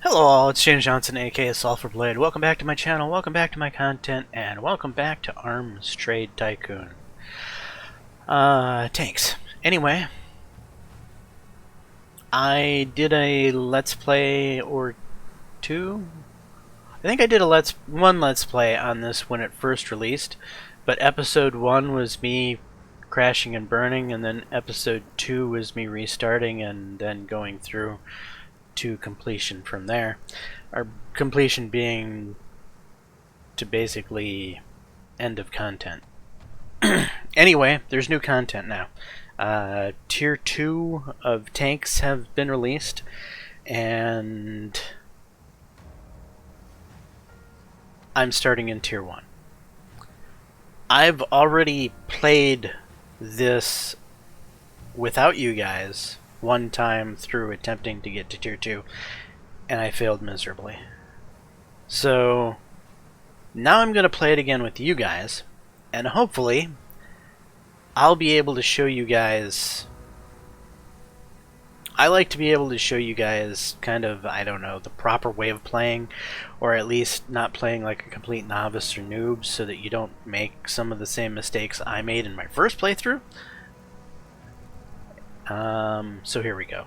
Hello all, it's James Johnson, aka Sulfur Blade. Welcome back to my channel, welcome back to my content, and welcome back to Arms Trade Tycoon. Tanks. Anyway, I did a Let's Play or two? I think I did one Let's Play on this when it first released, but episode 1 was me crashing and burning, and then episode 2 was me restarting and then going through to completion from there. Our completion being to basically end of content. Anyway, there's new content now. Tier 2 of tanks have been released, and I'm starting in Tier 1. I've already played this without you guys one time through attempting to get to Tier 2, and I failed miserably. So now I'm going to play it again with you guys, and hopefully I'll be able to show you guys... I like to be able to show you guys kind of, I don't know, the proper way of playing, or at least not playing like a complete novice or noob, so that you don't make some of the same mistakes I made in my first playthrough. So here we go.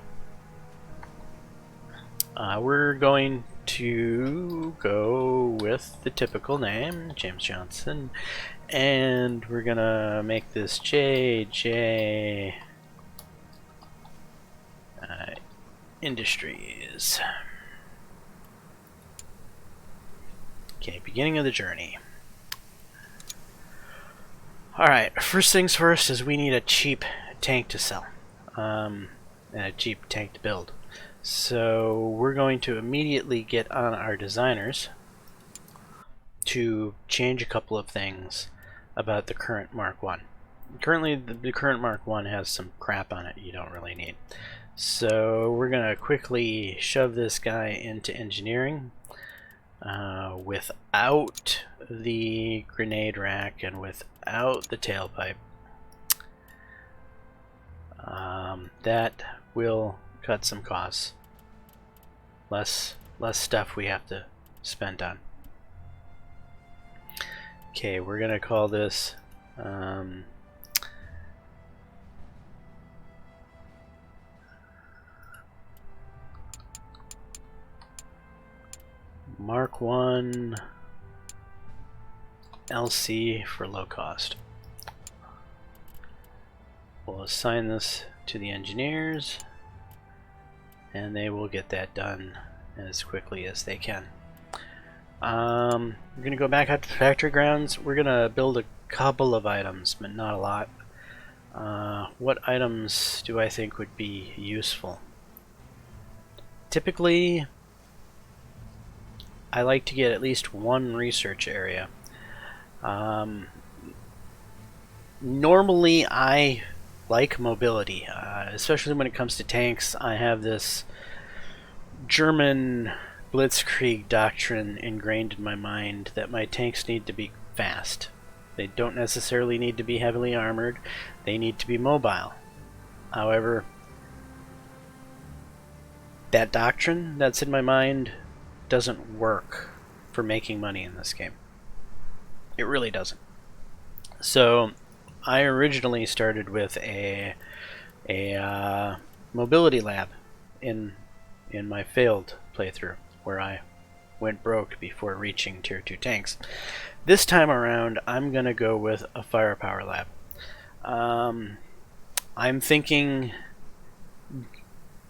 We're going to go with the typical name, James Johnson, and we're gonna make this JJ Industries. Okay, beginning of the journey. Alright, first things first is we need a cheap tank to sell. And a cheap tank to build. So we're going to immediately get on our designers to change a couple of things about the current Mark 1. Currently, the current Mark 1 has some crap on it you don't really need. So we're going to quickly shove this guy into engineering without the grenade rack and without the tailpipe. That will cut some costs. Less stuff we have to spend on. Okay, we're gonna call this Mark 1 LC for low cost. We'll assign this to the engineers, and they will get that done as quickly as they can. We're going to go back out to factory grounds. We're going to build a couple of items, but not a lot. What items do I think would be useful? Typically, I like to get at least one research area. Normally, I like mobility, especially when it comes to tanks. I have this German blitzkrieg doctrine ingrained in my mind that my tanks need to be fast. They don't necessarily need to be heavily armored. They need to be mobile. However, that doctrine that's in my mind doesn't work for making money in this game. It really doesn't. So I originally started with a mobility lab in my failed playthrough, where I went broke before reaching Tier 2 tanks. This time around, I'm gonna go with a firepower lab. I'm thinking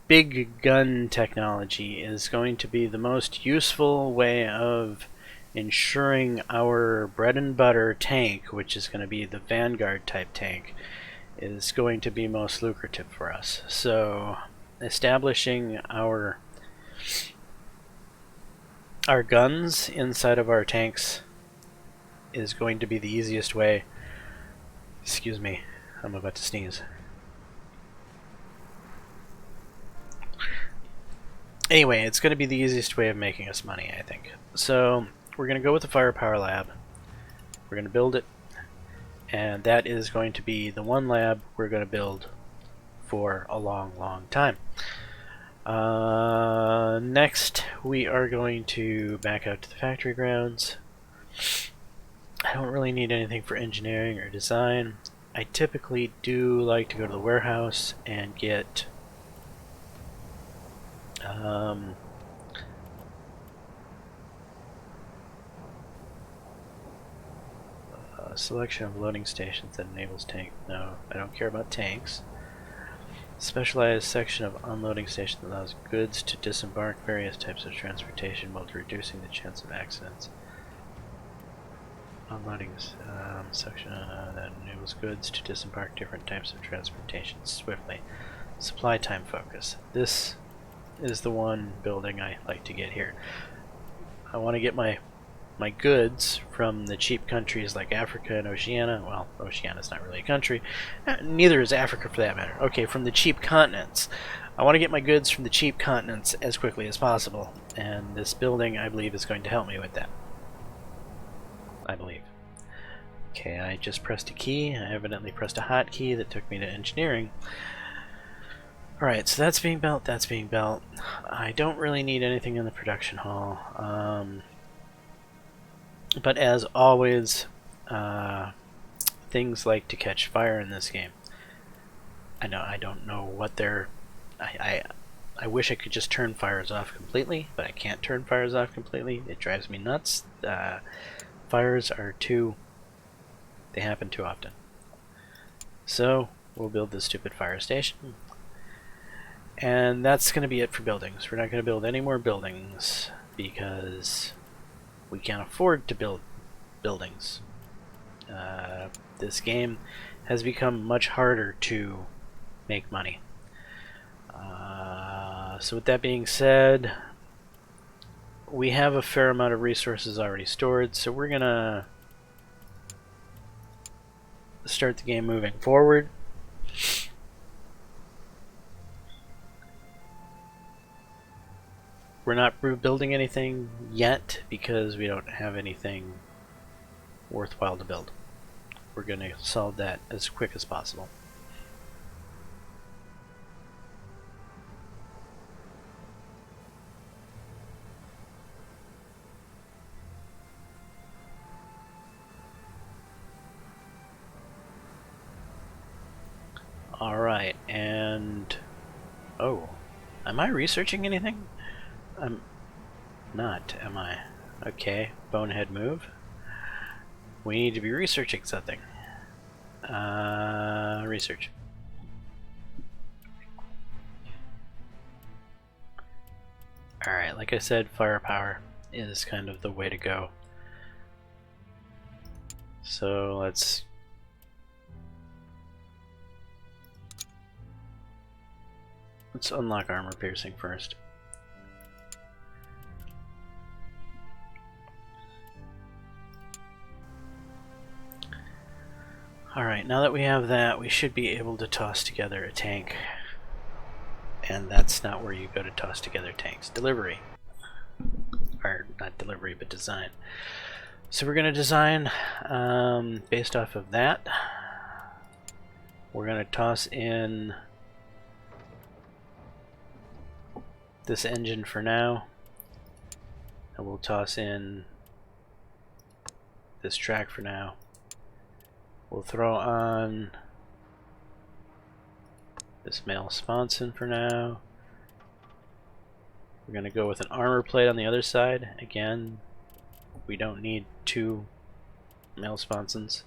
big gun technology is going to be the most useful way of ensuring our bread and butter tank, which is going to be the Vanguard type tank, is going to be most lucrative for us. So establishing our guns inside of our tanks is going to be the easiest way. Excuse me, I'm about to sneeze. Anyway, it's going to be the easiest way of making us money, I think. So we're going to go with the firepower lab. We're going to build it, and that is going to be the one lab we're going to build for a long time. Next, we are going to back out to the factory grounds. I don't really need anything for engineering or design. I typically do like to go to the warehouse and get a selection of loading stations that enables tank. No, I don't care about tanks. Specialized section of unloading station that allows goods to disembark various types of transportation while reducing the chance of accidents. Unloading section that enables goods to disembark different types of transportation swiftly. Supply time focus. This is the one building I like to get here. I want to get my goods from the cheap countries like Africa and Oceania. Well, Oceania's not really a country. Neither is Africa for that matter. Okay, from the cheap continents. I want to get my goods from the cheap continents as quickly as possible. And this building, I believe, is going to help me with that. I believe. Okay, I just pressed a key. I evidently pressed a hotkey that took me to engineering. Alright, so that's being built, that's being built. I don't really need anything in the production hall. But as always, things like to catch fire in this game. I don't know what they're... I wish I could just turn fires off completely, but I can't turn fires off completely. It drives me nuts. Fires are they happen too often. So, we'll build this stupid fire station. And that's going to be it for buildings. We're not going to build any more buildings because we can't afford to build buildings. This game has become much harder to make money. So with that being said, we have a fair amount of resources already stored, so we're going to start the game moving forward. We're not building anything yet because we don't have anything worthwhile to build. We're going to solve that as quick as possible. Alright, and... oh, am I researching anything? I'm not, am I? Okay, bonehead move. We need to be researching something. Research. Alright, like I said, firepower is kind of the way to go. So let's unlock armor piercing first. Alright, now that we have that, we should be able to toss together a tank. And that's not where you go to toss together tanks. Delivery. Or, not delivery, but design. So we're going to design based off of that. We're going to toss in this engine for now. And we'll toss in this track for now. We'll throw on this male sponson for now. We're going to go with an armor plate on the other side. Again, we don't need two male sponsons.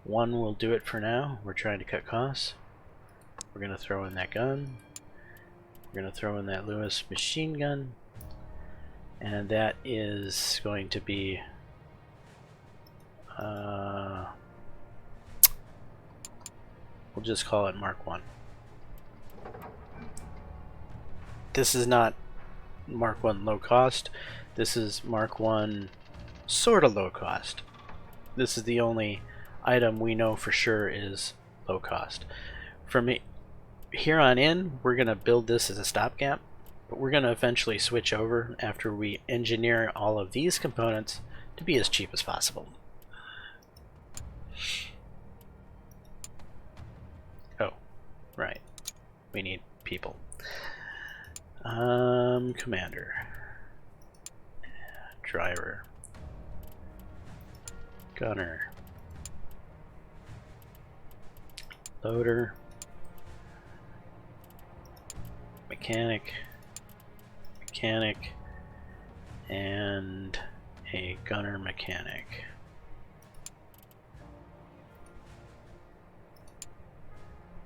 One will do it for now. We're trying to cut costs. We're going to throw in that gun. We're going to throw in that Lewis machine gun. And that is going to be we'll just call it Mark 1. This is not Mark 1 low cost. This is Mark 1 sort of low cost. This is the only item we know for sure is low cost. From here on in, we're going to build this as a stopgap, but we're going to eventually switch over after we engineer all of these components to be as cheap as possible. Oh, right. We need people. Commander. Driver. Gunner. Loader. Mechanic. Mechanic. And a gunner mechanic.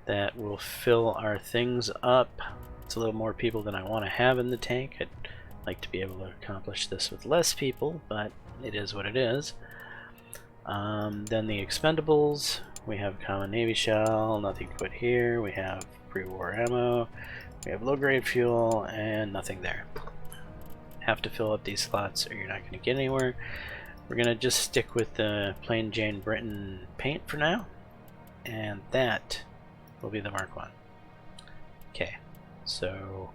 That will fill our things up. It's a little more people than I want to have in the tank. I'd like to be able to accomplish this with less people, but it is what it is. Then the expendables. We have common Navy shell, nothing to put here. We have pre-war ammo. We have low-grade fuel, and nothing there. Have to fill up these slots or you're not going to get anywhere. We're going to just stick with the plain Jane Britain paint for now, and that will be the Mark 1. Okay, so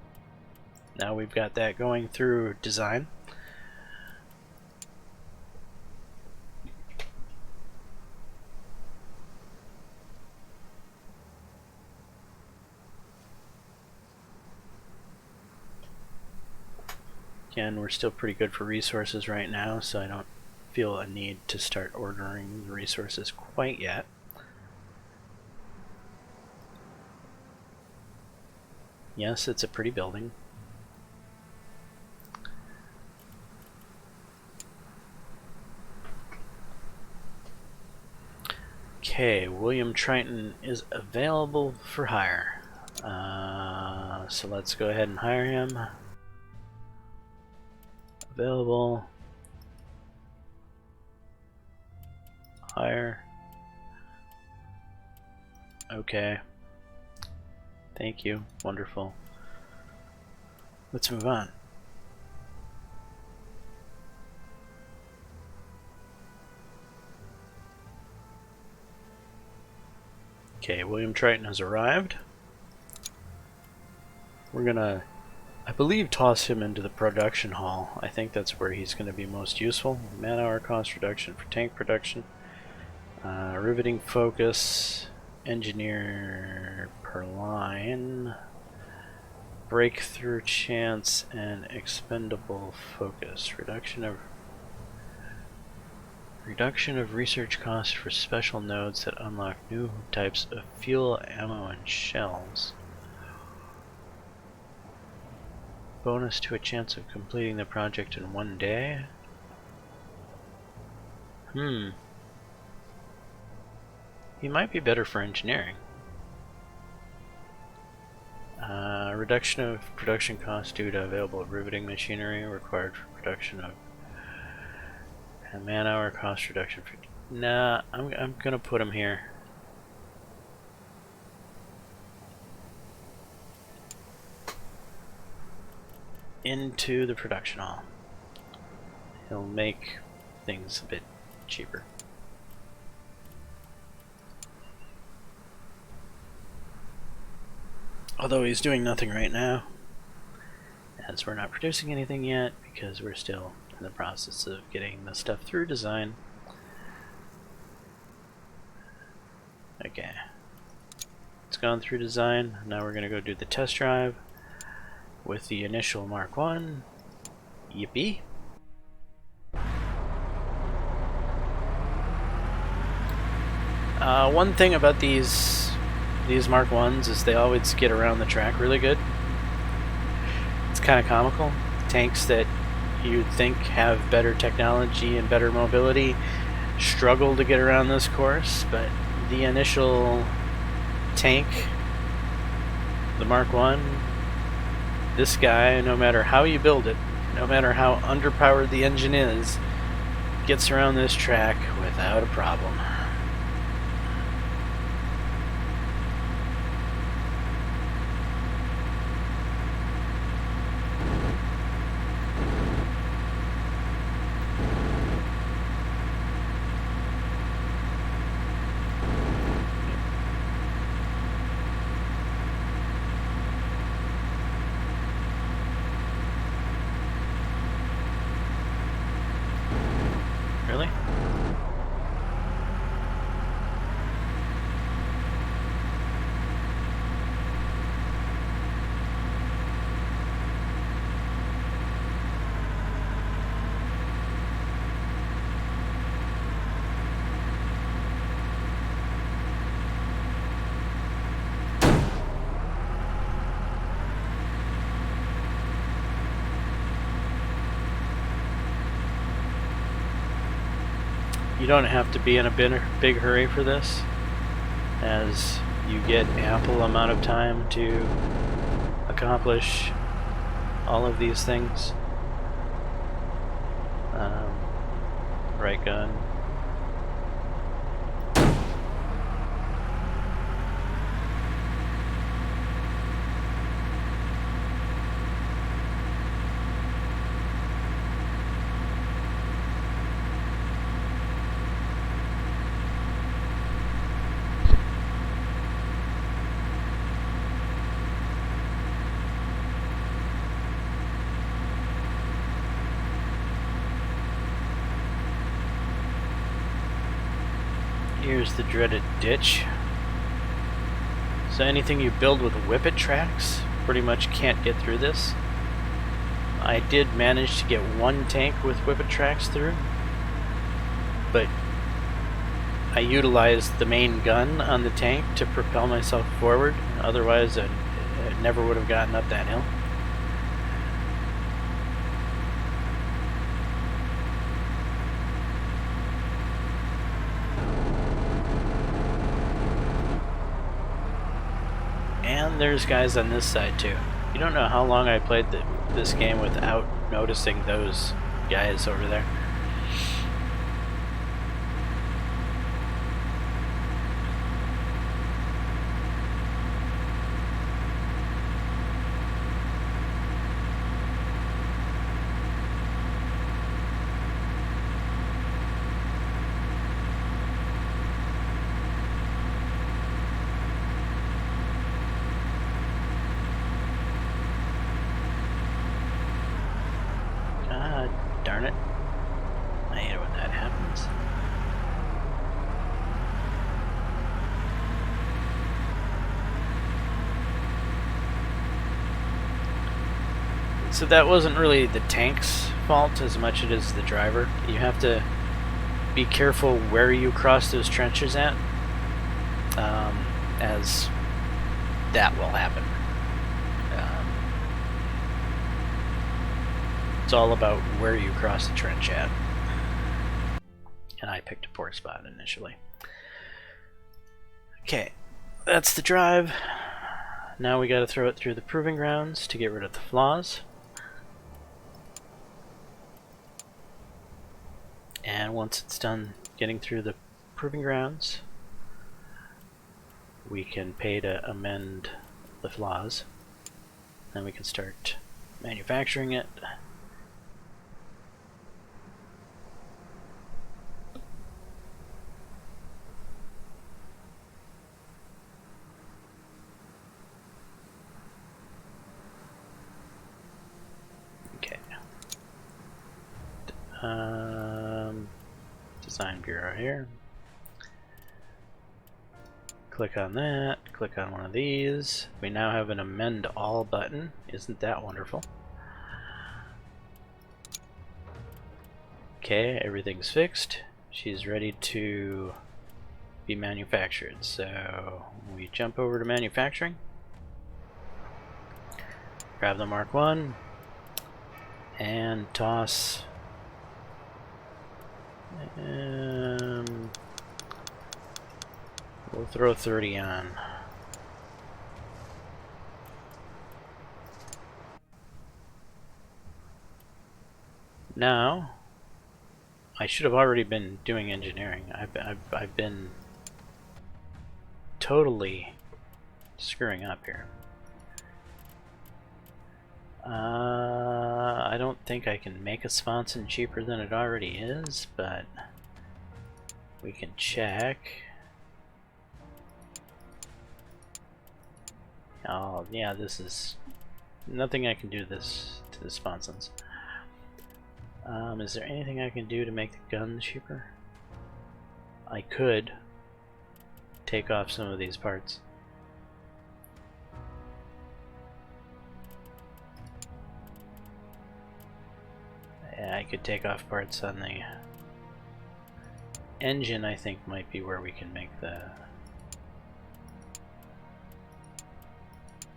now we've got that going through design. Again, we're still pretty good for resources right now, so I don't feel a need to start ordering the resources quite yet. Yes, it's a pretty building. Okay, William Triton is available for hire. So let's go ahead and hire him. Available. Hire. Okay. Thank you. Wonderful. Let's move on. Okay, William Triton has arrived. We're gonna, I believe, toss him into the production hall. I think that's where he's going to be most useful. Man-hour cost reduction for tank production. Riveting focus. Engineer per line. Breakthrough chance and expendable focus. Reduction of research costs for special nodes that unlock new types of fuel, ammo, and shells. Bonus to a chance of completing the project in 1 day. He might be better for engineering. Reduction of production costs due to available riveting machinery required for production of a man-hour cost reduction. Nah, I'm gonna put him here. Into the production hall. He'll make things a bit cheaper. Although he's doing nothing right now, as we're not producing anything yet because we're still in the process of getting the stuff through design. Okay. It's gone through design. Now we're going to go do the test drive with the initial Mark 1. Yippee. One thing about these Mark 1s is they always get around the track really good. It's kind of comical. Tanks that you'd think have better technology and better mobility struggle to get around this course, but the initial tank, the Mark 1, this guy, no matter how you build it, no matter how underpowered the engine is, gets around this track without a problem. you don't have to be in a big hurry for this, as you get ample amount of time to accomplish all of these things. Right gun. Here's the dreaded ditch. So anything you build with whippet tracks pretty much can't get through this. I did manage to get one tank with whippet tracks through, but I utilized the main gun on the tank to propel myself forward. Otherwise, I never would have gotten up that hill. And there's guys on this side too. You don't know how long I played this game without noticing those guys over there. Darn it. I hate it when that happens. So that wasn't really the tank's fault as much as it is the driver. You have to be careful where you cross those trenches at, as that will happen. It's all about where you cross the trench at. And I picked a poor spot initially. Okay, that's the drive. Now we gotta throw it through the proving grounds to get rid of the flaws. And once it's done getting through the proving grounds, we can pay to amend the flaws. Then we can start manufacturing it. Design Bureau here. Click on that, click on one of these. We now have an Amend All button. Isn't that wonderful? Okay, everything's fixed. She's ready to be manufactured. So we jump over to manufacturing. Grab the Mark 1 and toss. We'll throw 30 on. Now, I should have already been doing engineering. I've been totally screwing up here. I don't think I can make a sponson cheaper than it already is, but we can check. Oh, yeah, this is nothing I can do this to the sponsons. Is there anything I can do to make the guns cheaper? I could take off some of these parts. Yeah, I could take off parts on the engine. I think might be where we can make the...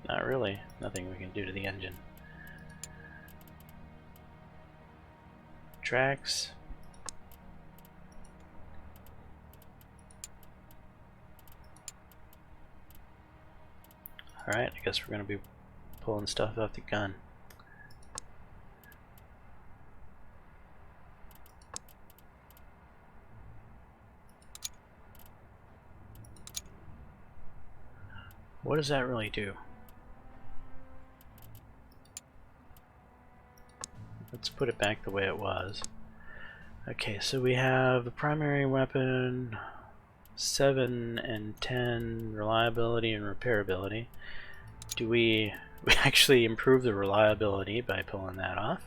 Not really. Nothing we can do to the engine. Tracks. Alright, I guess we're going to be pulling stuff off the gun. What does that really do? Let's put it back the way it was. Okay, so we have the primary weapon, 7 and 10 reliability and repairability. Do we actually improve the reliability by pulling that off,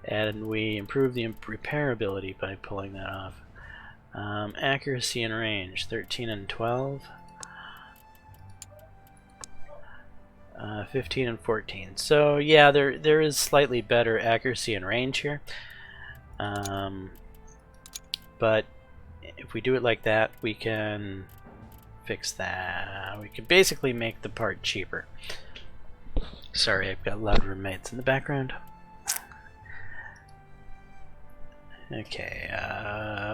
and we improve the repairability by pulling that off. Accuracy and range, 13 and 12. 15 and 14. So yeah, there is slightly better accuracy and range here. But if we do it like that, we can fix that. We can basically make the part cheaper. Sorry, I've got loud roommates in the background. Okay,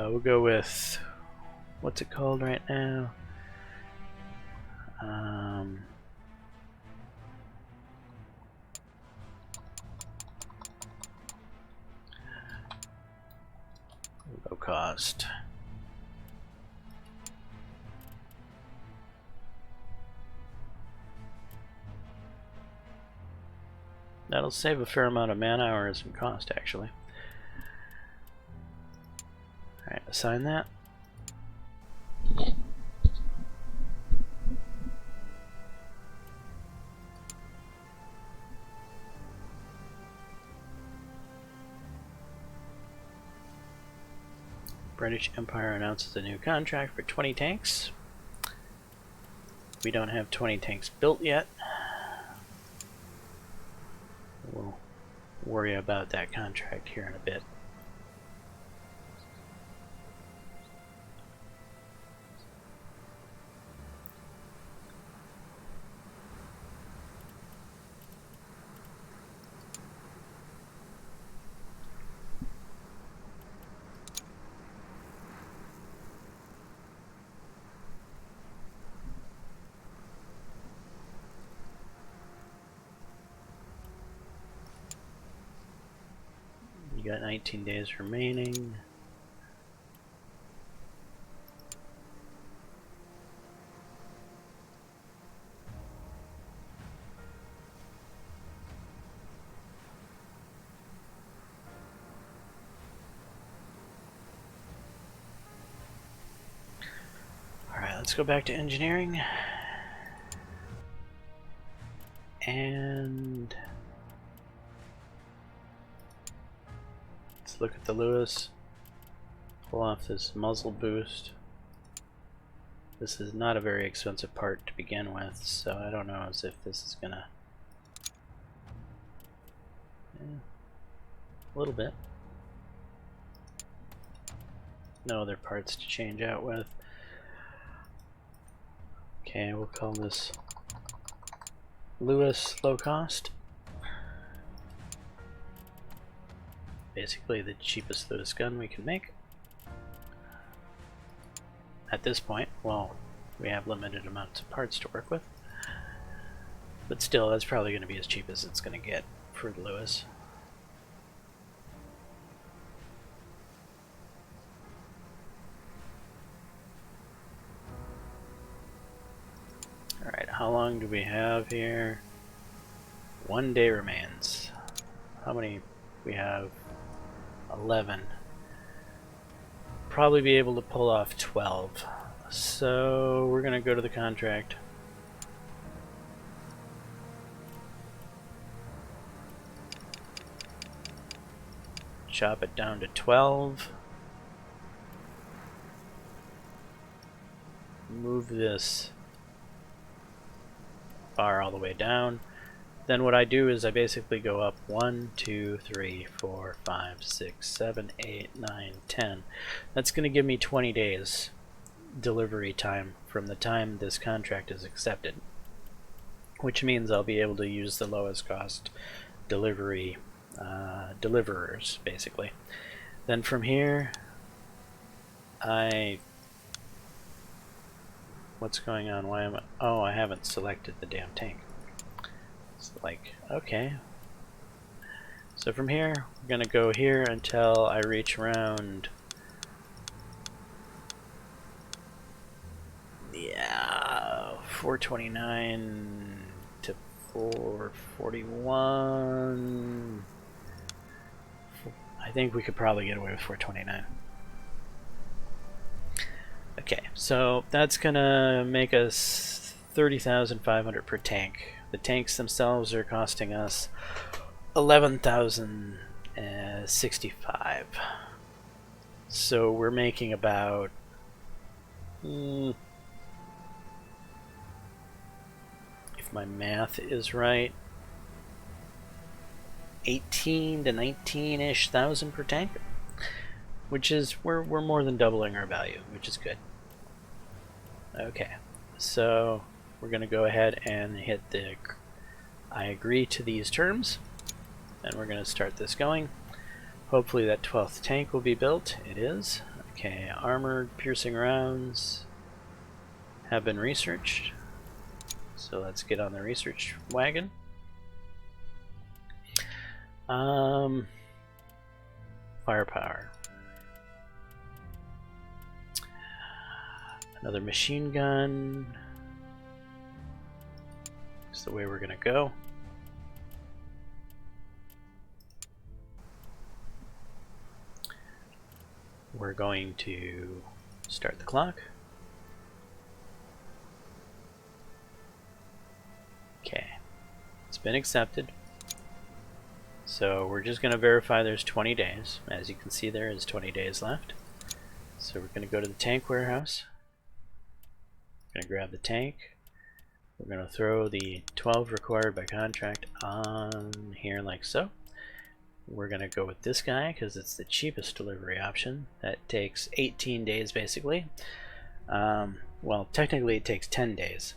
we'll go with, what's it called right now? Low cost. That'll save a fair amount of man hours and cost, actually. Alright, assign that. British Empire announces a new contract for 20 tanks. We don't have 20 tanks built yet. We'll worry about that contract here in a bit. You got 19 days remaining. Alright, let's go back to engineering. And let's look at the Lewis. Pull off this muzzle boost. This is not a very expensive part to begin with, so I don't know as if this is gonna... Yeah, a little bit. No other parts to change out with. Okay, we'll call this Lewis low cost. Basically the cheapest Lewis gun we can make. At this point, well, we have limited amounts of parts to work with. But still, that's probably going to be as cheap as it's going to get for the Lewis. Alright, how long do we have here? 1 day remains. How many? We have 11. Probably be able to pull off 12. So we're going to go to the contract. Chop it down to 12. Move this bar all the way down. Then what I do is I basically go up 1, 2, 3, 4, 5, 6, 7, 8, 9, 10. That's going to give me 20 days delivery time from the time this contract is accepted, which means I'll be able to use the lowest cost deliverers, basically. Then from here, well, What's going on? Why am I... Oh, I haven't selected the damn tank. It's like, okay. So from here, we're gonna go here until I reach around... Yeah, 429 to 441. I think we could probably get away with 429. Okay, so that's gonna make us 30,500 per tank. The tanks themselves are costing us 11,065. So we're making about if my math is right, 18 to 19-ish thousand per tank, which is we're more than doubling our value, which is good. Okay, so we're gonna go ahead and hit the I agree to these terms, and we're gonna start this going. Hopefully that 12th tank will be built. It is. Okay, armored piercing rounds have been researched, so let's get on the research wagon. Firepower. Another machine gun. That's the way we're gonna go. We're going to start the clock. Okay, it's been accepted. So we're just going to verify there's 20 days. As you can see, there is 20 days left. So we're going to go to the tank warehouse. We're going to grab the tank. We're going to throw the 12 required by contract on here like so. We're going to go with this guy because it's the cheapest delivery option. That takes 18 days basically. Well, technically it takes 10 days.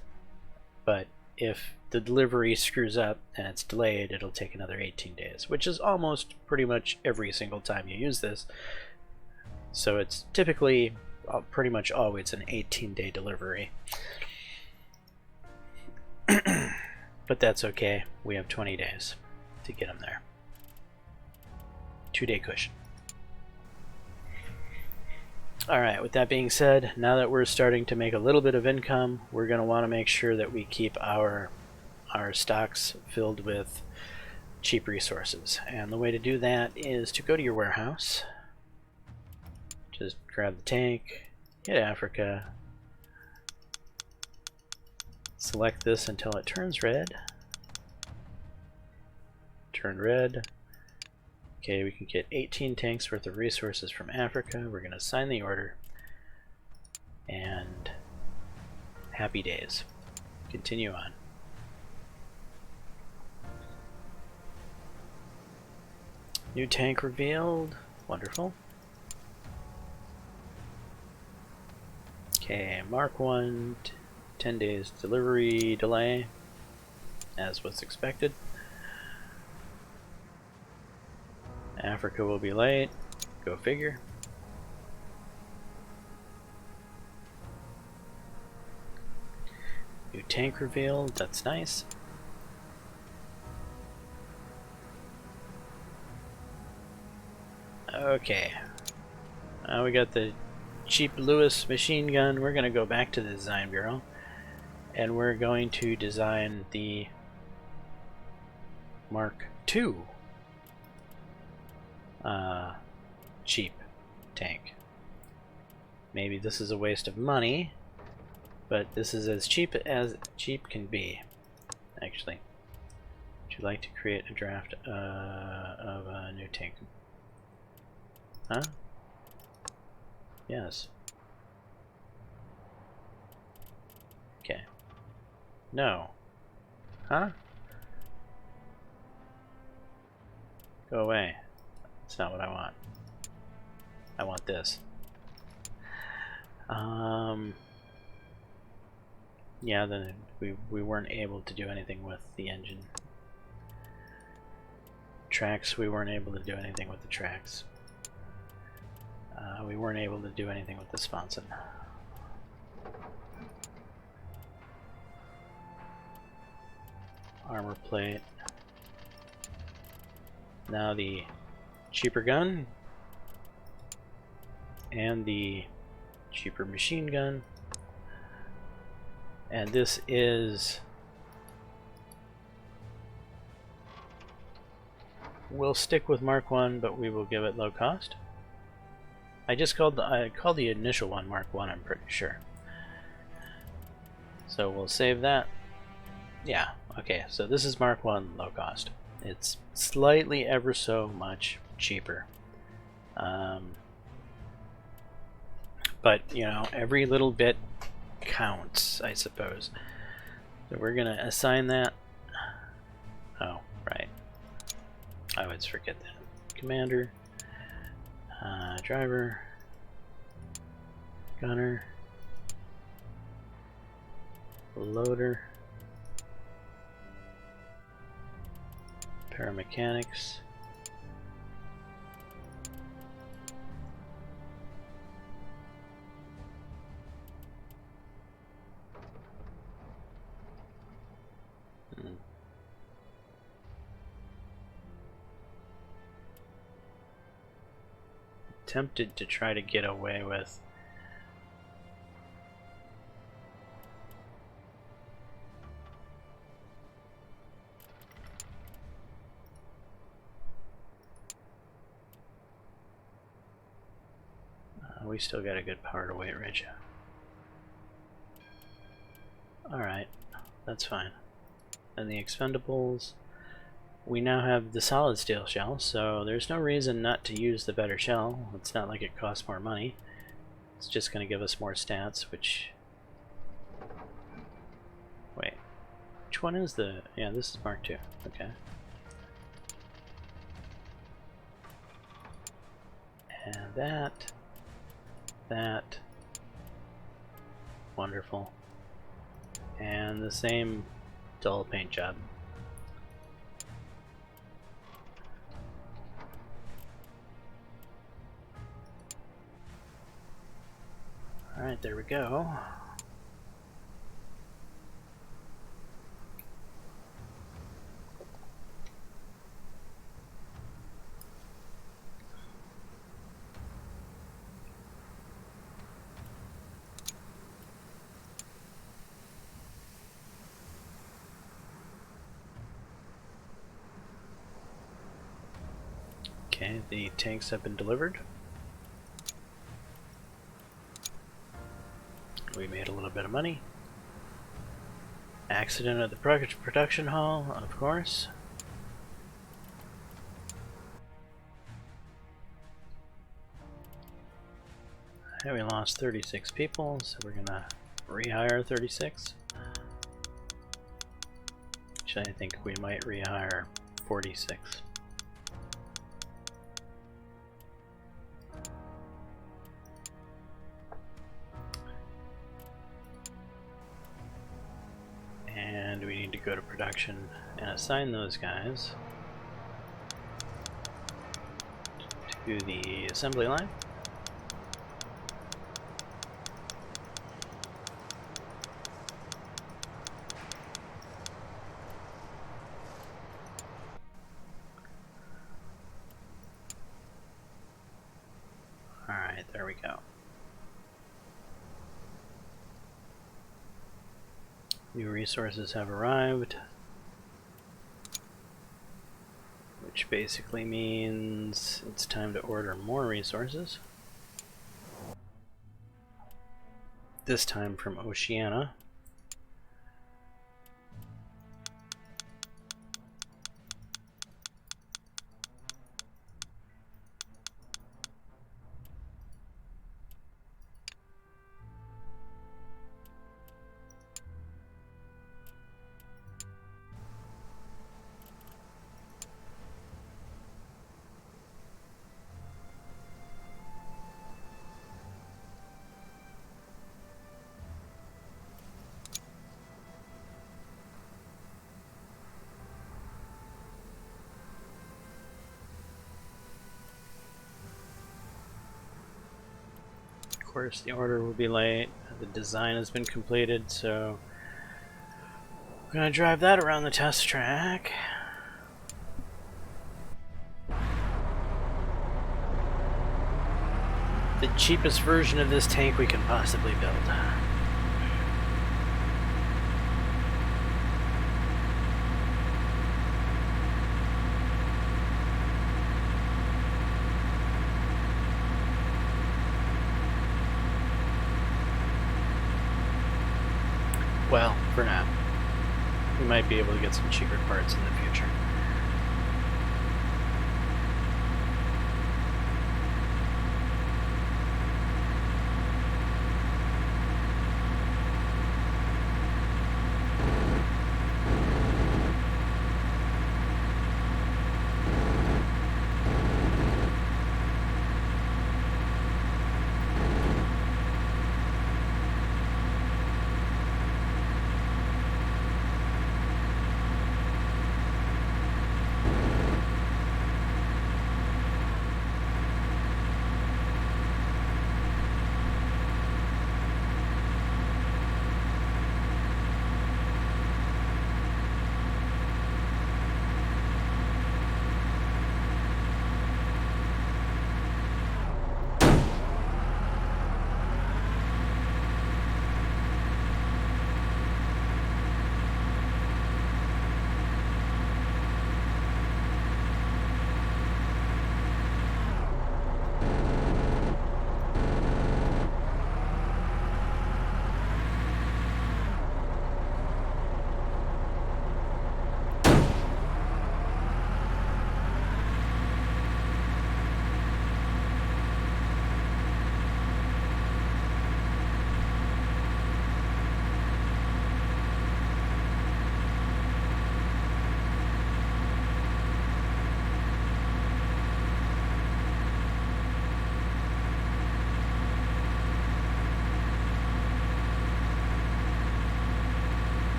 But if the delivery screws up and it's delayed, it'll take another 18 days, which is almost pretty much every single time you use this. So it's typically pretty much always an 18-day delivery. But that's okay. We have 20 days to get them there. 2-day cushion. Alright, with that being said, now that we're starting to make a little bit of income, we're going to want to make sure that we keep our stocks filled with cheap resources. And the way to do that is to go to your warehouse, just grab the tank, hit Africa, select this until it turns red. Turn red. Okay, we can get 18 tanks worth of resources from Africa. We're going to sign the order. And happy days. Continue on. New tank revealed. Wonderful. Okay, Mark 1, 10 days delivery delay, as was expected. Africa will be late. Go figure. New tank revealed. That's nice. Okay. Now we got the cheap Lewis machine gun. We're going to go back to the design bureau. And we're going to design the Mark II cheap tank. Maybe this is a waste of money, but this is as cheap can be. Actually, would you like to create a draft of a new tank? Huh? Yes. Okay. No. Huh? Go away. That's not what I want. I want this. Yeah, then we weren't able to do anything with the engine. Tracks, we weren't able to do anything with the tracks. We weren't able to do anything with the sponson. armor plate. Now the cheaper gun and the cheaper machine gun. And this is, we'll stick with Mark 1, but we will give it low cost. I called the initial one Mark 1, I'm pretty sure. So we'll save that. Yeah, okay, so this is Mark 1 low cost. It's slightly ever so much cheaper. But, you know, every little bit counts, I suppose. So we're going to assign that. Oh, right. I always forget that. Commander, driver, gunner, loader, paramechanics, tempted to try to get away with we still got a good power to weight ratio. Alright, that's fine. And the expendables, we now have the solid steel shell, so there's no reason not to use the better shell. It's not like it costs more money. It's just going to give us more stats, which... Wait. Which one is the... Yeah, this is Mark II. Okay. And that. That. Wonderful. And the same dull paint job. Alright, there we go. Okay, the tanks have been delivered. We made a little bit of money. Accident at the production hall, of course. And we lost 36 people, so we're gonna rehire 36. Which I think we might rehire 46. And we need to go to production and assign those guys to the assembly line. Alright, there we go. New resources have arrived, which basically means it's time to order more resources. This time from Oceania. Of course, the order will be late. The design has been completed, so We're gonna drive that around the test track. The cheapest version of this tank we can possibly build. Well, for now. We might be able to get some cheaper parts in the future.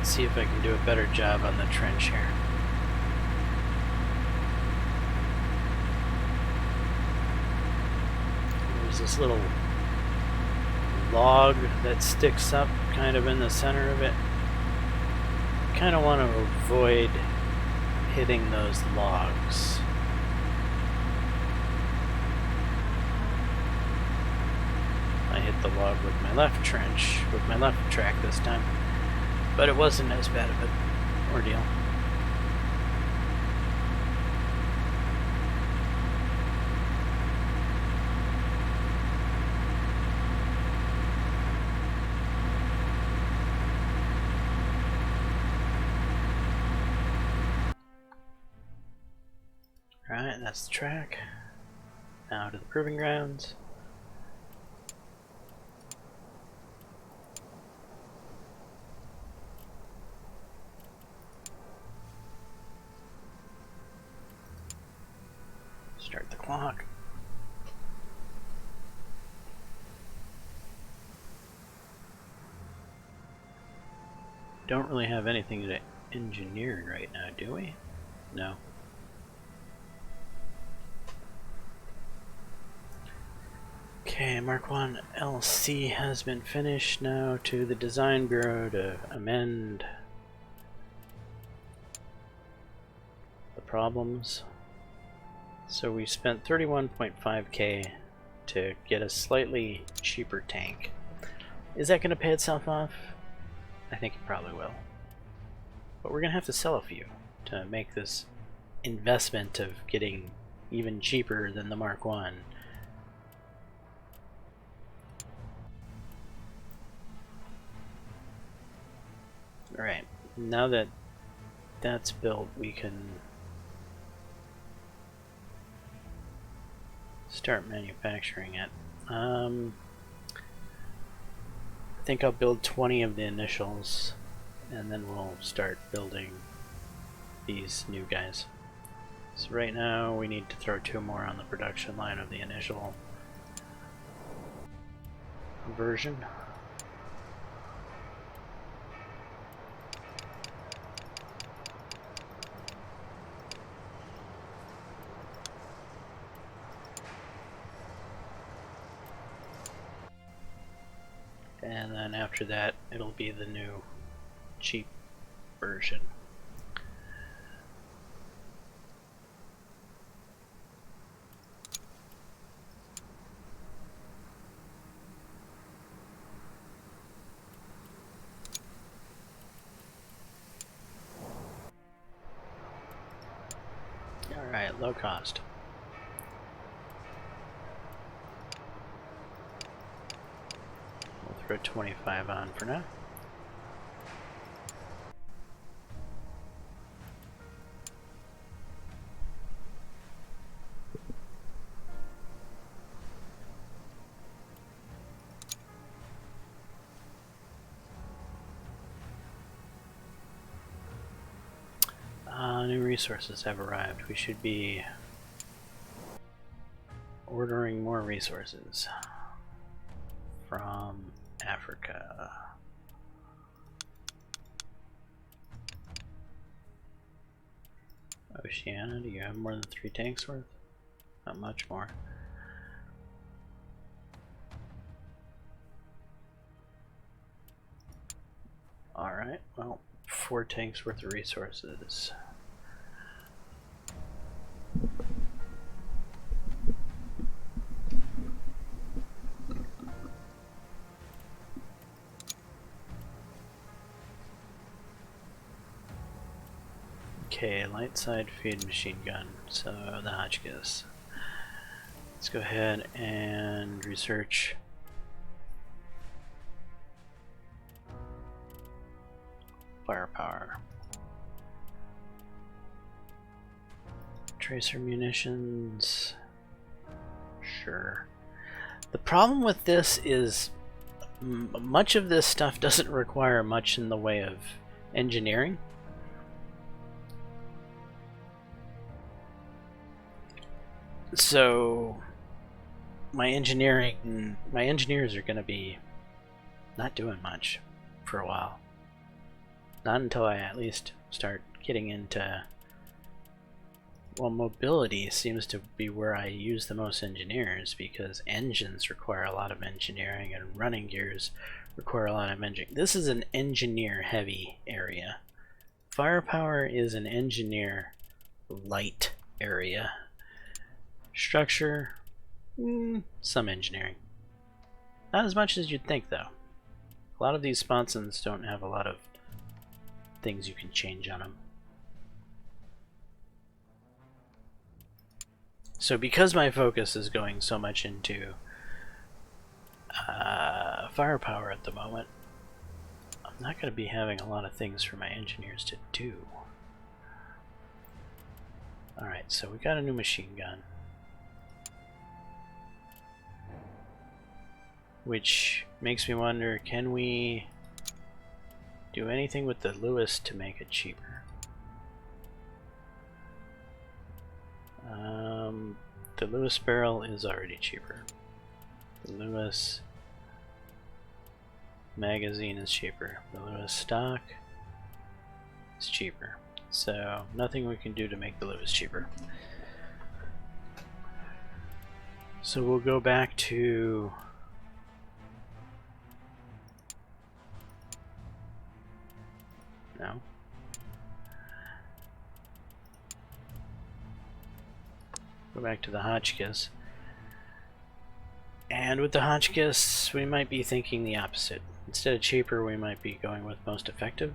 See if I can do a better job on the trench here. There's this little log that sticks up kind of in the center of it. Kind of want to avoid hitting those logs. I hit the log with my left trench, with my left track this time. But it wasn't as bad of an ordeal. Alright, that's the track. Now to the proving grounds. Start the clock. Don't really have anything to engineer right now, do we? No. Okay, Mark 1 LC has been finished. Now to the Design Bureau to amend the problems. So we spent 31.5K to get a slightly cheaper tank. Is that going to pay itself off? I think it probably will. But we're going to have to sell a few to make this investment of getting even cheaper than the Mark 1. Alright, now that that's built, we can start manufacturing it. I think I'll build 20 of the initials, and then we'll start building these new guys. So right now we need to throw 2 more on the production line of the initial version. And then after that, it'll be the new cheap version. Alright, low cost. We'll throw 25 on for now. New resources have arrived. We should be ordering more resources from Africa. Oceania, do you have more than 3 tanks worth? Not much more. Alright, well, 4 tanks worth of resources. Okay, light side feed machine gun, so the Hotchkiss. Let's go ahead and research firepower. Tracer munitions, sure. The problem with this is much of this stuff doesn't require much in the way of engineering. So my engineers are going to be not doing much for a while. Not until I at least start getting into, well, mobility seems to be where I use the most engineers, because engines require a lot of engineering and running gears require a lot of engineering. This is an engineer heavy area. Firepower is an engineer light area. Structure, some engineering. Not as much as you'd think, though. A lot of these sponsons don't have a lot of things you can change on them. So because my focus is going so much into firepower at the moment, I'm not going to be having a lot of things for my engineers to do. Alright, so we got a new machine gun, which makes me wonder, can we do anything with the Lewis to make it cheaper? The Lewis barrel is already cheaper. The Lewis magazine is cheaper. The Lewis stock is cheaper. So nothing we can do to make the Lewis cheaper. So we'll go back to no. Go back to the Hotchkiss. And with the Hotchkiss, we might be thinking the opposite. Instead of cheaper, we might be going with most effective,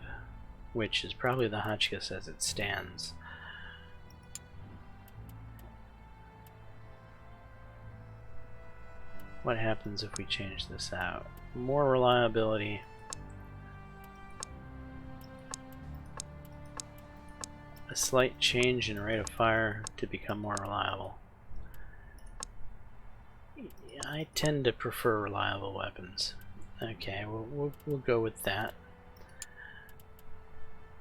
which is probably the Hotchkiss as it stands. What happens if we change this out? More reliability. A slight change in rate of fire to become more reliable. I tend to prefer reliable weapons. Okay, we'll go with that.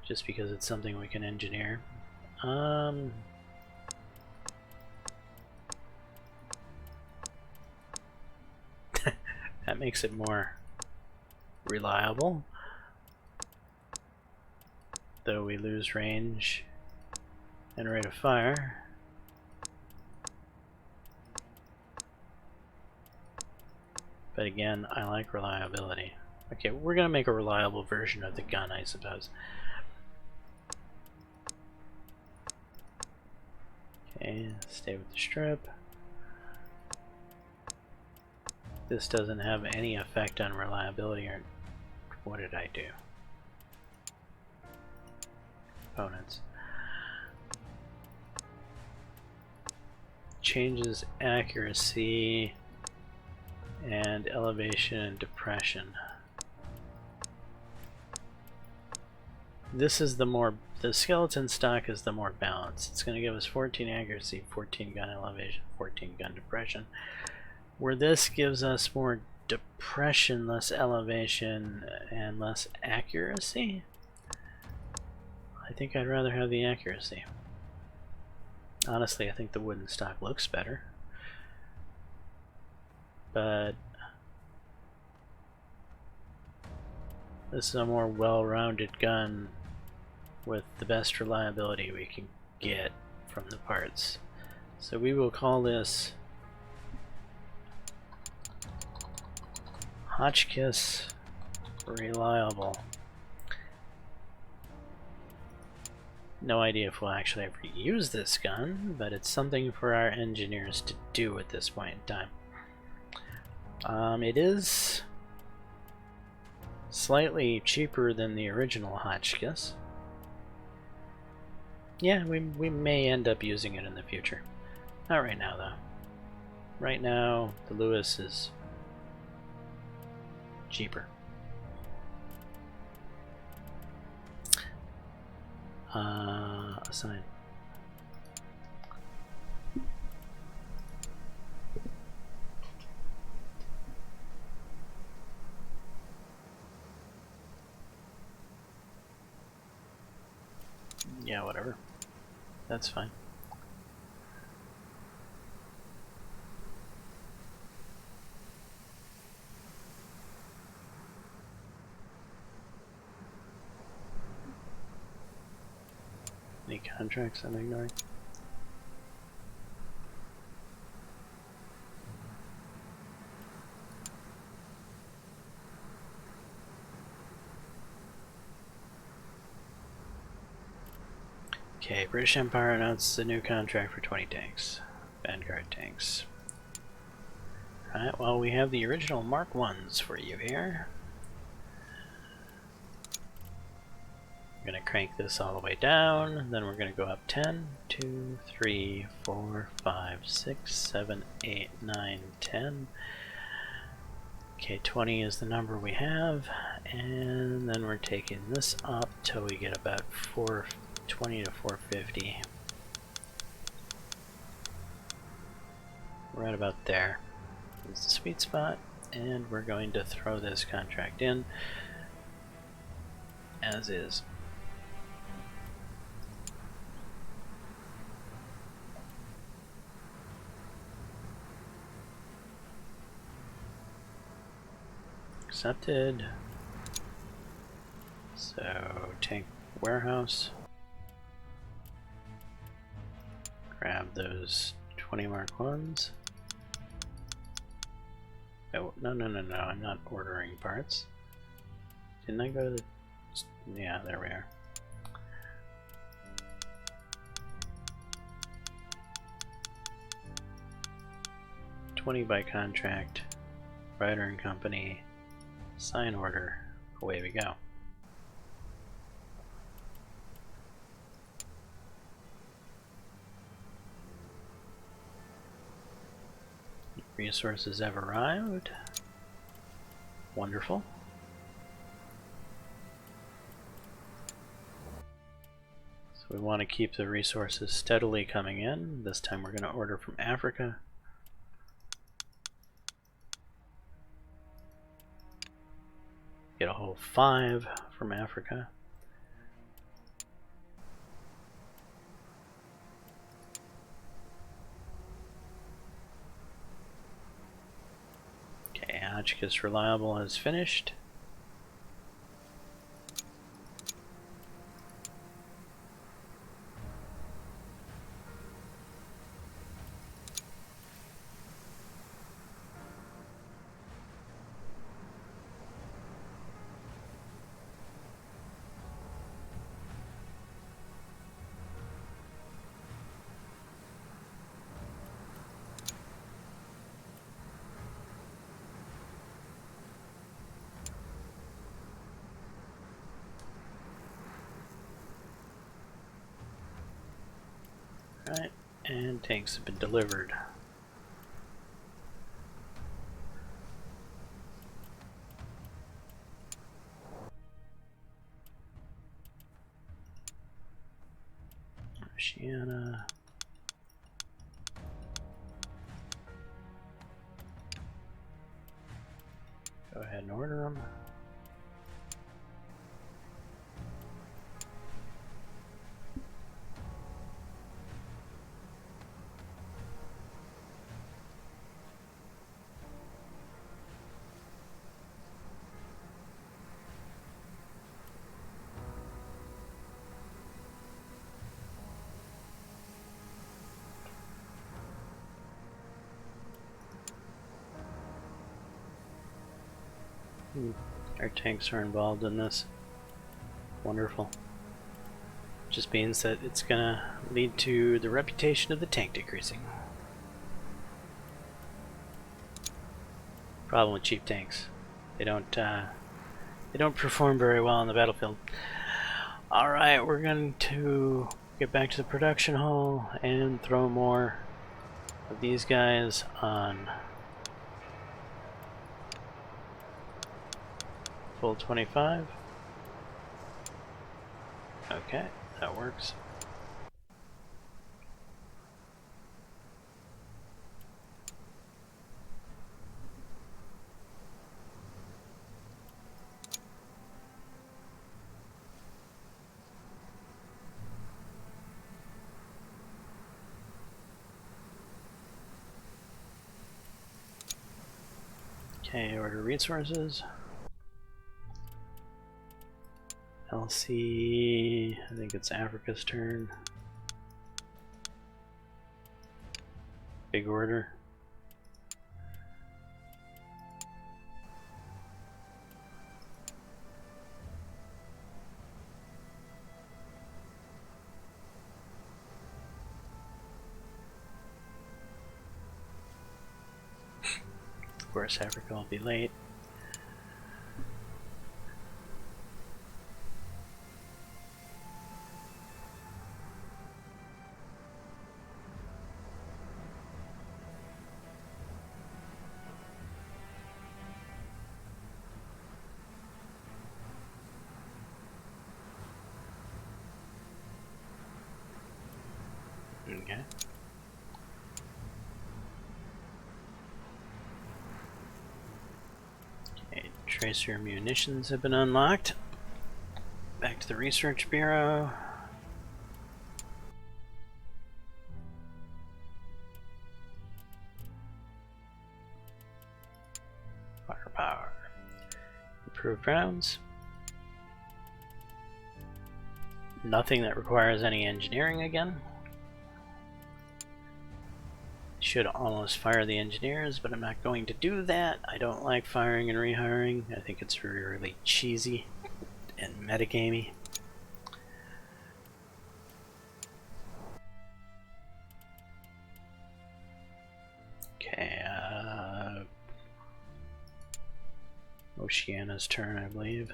Just because it's something we can engineer. That makes it more reliable. Though we lose range and rate of fire. But again, I like reliability. Okay, we're gonna make a reliable version of the gun, I suppose. Okay, stay with the strip. This doesn't have any effect on reliability, or what did I do? Components. Changes accuracy and elevation and depression. This is the skeleton stock is the more balanced. It's going to give us 14 accuracy, 14 gun elevation, 14 gun depression. Where this gives us more depression, less elevation, and less accuracy. I think I'd rather have the accuracy. Honestly, I think the wooden stock looks better. But this is a more well-rounded gun with the best reliability we can get from the parts. So we will call this Hotchkiss Reliable. No idea if we'll actually ever use this gun, but it's something for our engineers to do at this point in time. It is slightly cheaper than the original Hotchkiss. Yeah, we may end up using it in the future. Not right now, though. Right now, the Lewis is cheaper. Assign. Yeah, whatever. That's fine. Any contracts I'm ignoring? Okay, British Empire announced a new contract for 20 tanks. Vanguard tanks. Alright, well, we have the original Mark 1s for you here. We're going to crank this all the way down, then we're going to go up 10, 2, 3, 4, 5, 6, 7, 8, 9, 10. Okay, 20 is the number we have, and then we're taking this up till we get about 420 to 450. Right about there is the sweet spot, and we're going to throw this contract in as is. Accepted. So tank warehouse. Grab those 20 Mark 1s. Oh, no, I'm not ordering parts. Didn't I go to the... Yeah, there we are. $20 by contract. Ryder and Company. Sign order. Away we go. Resources have arrived. Wonderful. So So we want to keep the resources steadily coming in. This time we're going to order from Africa. Get a whole 5 from Africa. Okay, Hotchkiss Reliable is finished. Alright, and tanks have been delivered. Oceania. Go ahead and order them. Our tanks are involved in this. Wonderful. Just means that it's gonna lead to the reputation of the tank decreasing. Problem with cheap tanks. They don't perform very well on the battlefield. Alright, we're going to get back to the production hall and throw more of these guys on full 25. Okay, that works. Okay, order resources. LC, I think it's Africa's turn. Big order. Of course, Africa will be late. Okay. Okay, tracer munitions have been unlocked. Back to the research bureau. Firepower. Improved rounds. Nothing that requires any engineering again. Should almost fire the engineers, but I'm not going to do that. I don't like firing and rehiring. I think it's really cheesy and metagamey. Okay, Oceania's turn, I believe.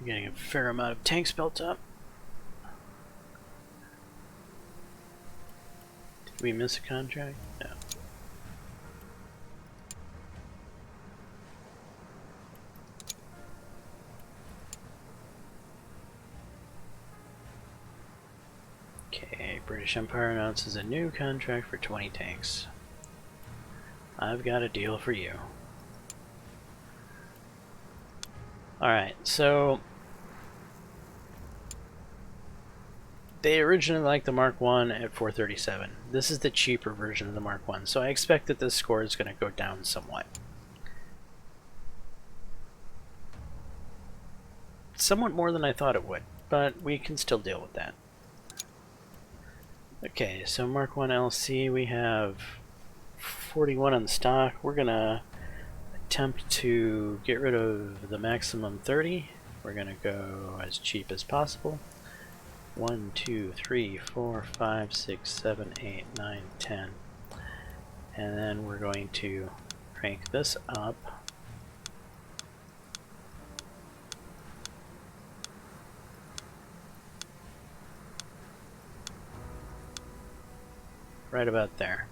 We're getting a fair amount of tanks built up. Did we miss a contract? No. Okay, British Empire announces a new contract for 20 tanks. I've got a deal for you. Alright, so they originally liked the Mark 1 at 437. This is the cheaper version of the Mark 1, so I expect that this score is going to go down somewhat. Somewhat more than I thought it would, but we can still deal with that. Okay, so Mark 1 LC, we have 41 on stock. We're going to attempt to get rid of the maximum 30. We're going to go as cheap as possible. 1, 2, 3, 4, 5, 6, 7, 8, 9, 10. And then we're going to crank this up. Right about there.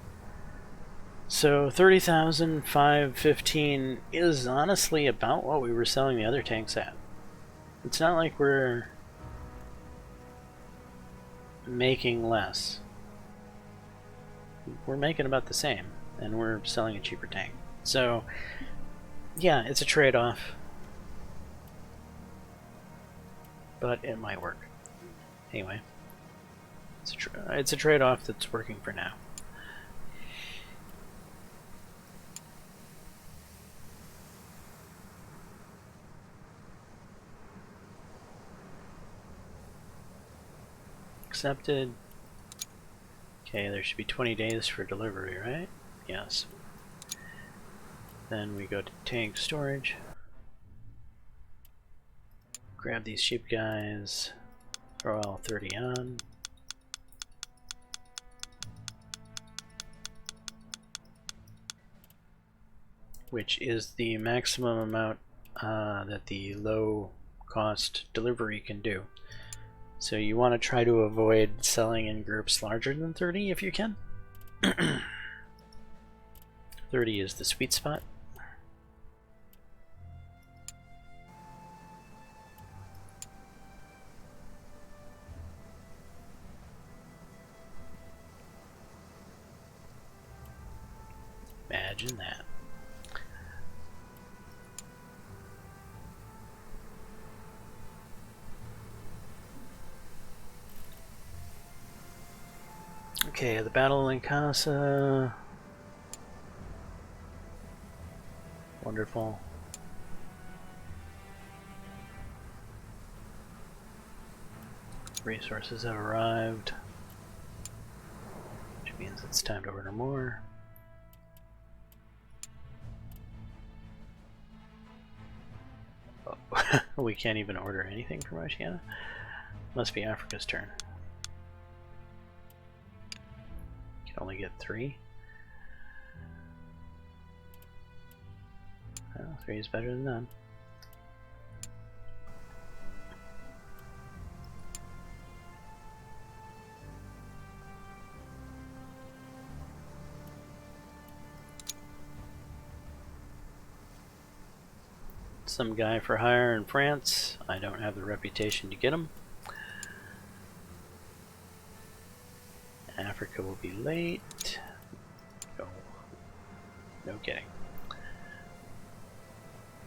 So 30,515 is honestly about what we were selling the other tanks at. It's not like we're making less. We're making about the same, and we're selling a cheaper tank. So yeah, it's a trade-off, but it might work. Anyway, it's a trade-off that's working for now. Accepted. Okay, there should be 20 days for delivery, right? Yes. Then we go to tank storage. Grab these cheap guys. Throw all 30 on. Which is the maximum amount that the low cost delivery can do. So you want to try to avoid selling in groups larger than 30 if you can. 30 is the sweet spot. Imagine that. Okay, the battle in Casa. Wonderful. Resources have arrived, which means it's time to order more. Oh, we can't even order anything from Oceania? Must be Africa's turn. Can only get 3. Well, 3 is better than none. Some guy for hire in France. I don't have the reputation to get him. Africa will be late. Oh, no kidding.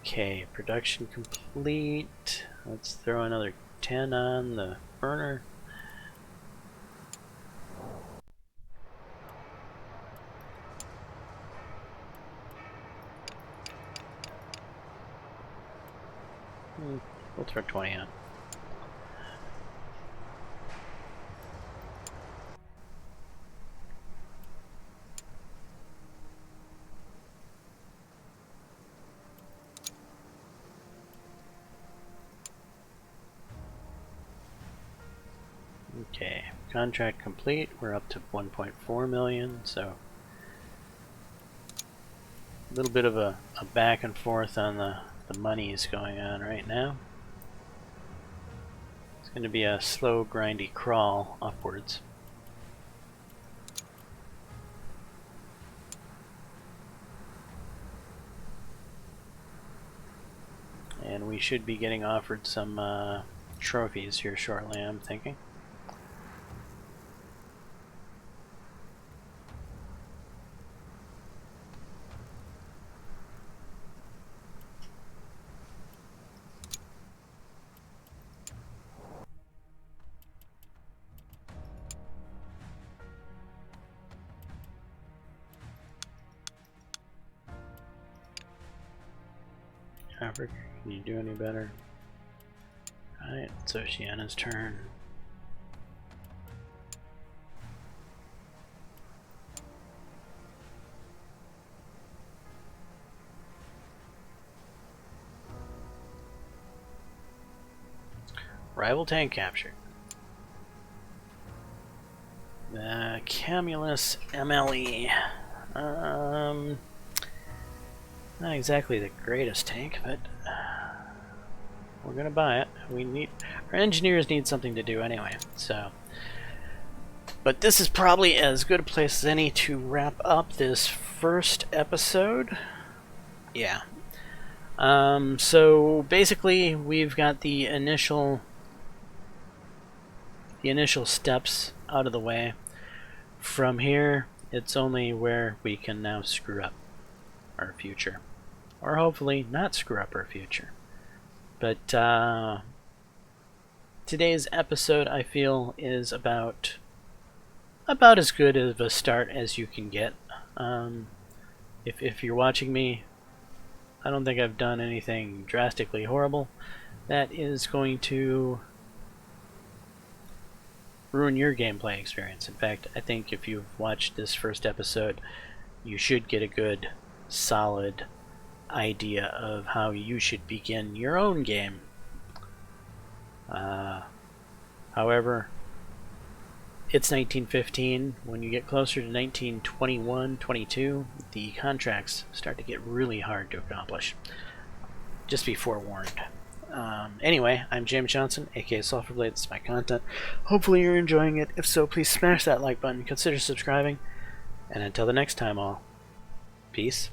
Okay, production complete. Let's throw another 10 on the burner. We'll throw 20 on. Okay, contract complete. We're up to 1.4 million, so a little bit of a back and forth on the money is going on right now. going to be a slow, grindy crawl upwards. And we should be getting offered some trophies here shortly, I'm thinking. Africa, can you do any better? Alright, it's Oceana's turn. Rival tank captured. The Camulus MLE. Not exactly the greatest tank, but we're gonna buy it. Our engineers need something to do anyway, so. But this is probably as good a place as any to wrap up this first episode. Yeah. So basically, we've got the initial steps out of the way. From here, it's only where we can now screw up our future, or hopefully not screw up our future. But today's episode, I feel, is about as good of a start as you can get. If you're watching me, I don't think I've done anything drastically horrible that is going to ruin your gameplay experience. In fact, I think if you've watched this first episode, you should get a good, solid idea of how you should begin your own game. However, it's 1915. When you get closer to 1921, 22, the contracts start to get really hard to accomplish. Just be forewarned. Anyway, I'm James Johnson, aka Sulfurblade. This is my content. Hopefully you're enjoying it. If so, please smash that like button, consider subscribing, and until the next time, all, peace.